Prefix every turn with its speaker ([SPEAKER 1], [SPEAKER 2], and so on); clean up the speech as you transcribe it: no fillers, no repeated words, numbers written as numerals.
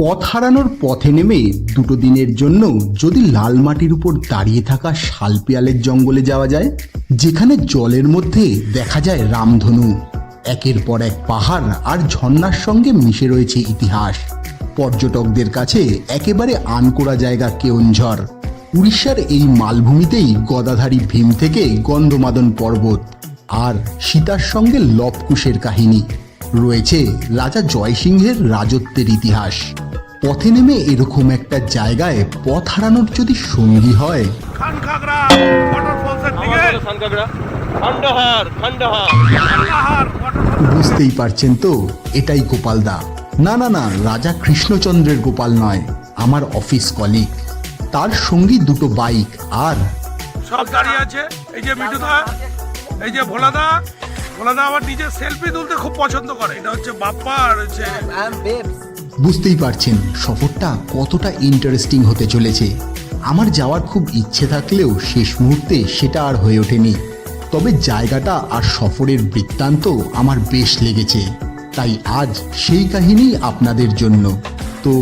[SPEAKER 1] পথ হারানোর পথে নেমে দুটো দিনের জন্য যদি লাল মাটির উপর দাঁড়িয়ে থাকা শালপিয়ালের জঙ্গলে যাওয়া যায়, যেখানে জলের মধ্যে দেখা যায় রামধনু, একের পর এক পাহাড় আর ঝর্ণার সঙ্গে মিশে রয়েছে ইতিহাস। পর্যটকদের কাছে একেবারে আনকোড়া জায়গা কেওনঝড়। উড়িষ্যার এই মালভূমিতেই গদাধারী ভীম থেকে গন্ধমাদন পর্বত আর সীতার সঙ্গে লবকুশের কাহিনী রয়েছে, রাজা জয়সিংহের রাজত্বের ইতিহাস। পথে নেমে এরকম একটা জায়গায় পথ হারানোর যদি সঙ্গী হয়, বুঝতেই পারছেন তো এটাই গোপালদা। না না না, রাজা কৃষ্ণচন্দ্রের গোপাল নয়, আমার অফিস কলিগ। তার সঙ্গী দুটো বাইক আর
[SPEAKER 2] সব দাঁড়িয়ে আছে। এই যে মিঠুদা, এই যে ভোলাদা। ভোলাদা আবার নিজের সেলফি তুলতে খুব পছন্দ করে। এটা হচ্ছে বাপ্পা আর হচ্ছে
[SPEAKER 1] বুঝতেই পারছেন সফরটা কতটা ইন্টারেস্টিং হতে চলেছে। আমার যাওয়ার খুব ইচ্ছে থাকলেও শেষ মুহূর্তে সেটা আর হয়ে ওঠেনি। তবে জায়গাটা আর সফরের বৃত্তান্ত আমার বেশ লেগেছে, তাই আজ সেই কাহিনী আপনাদের জন্য। তো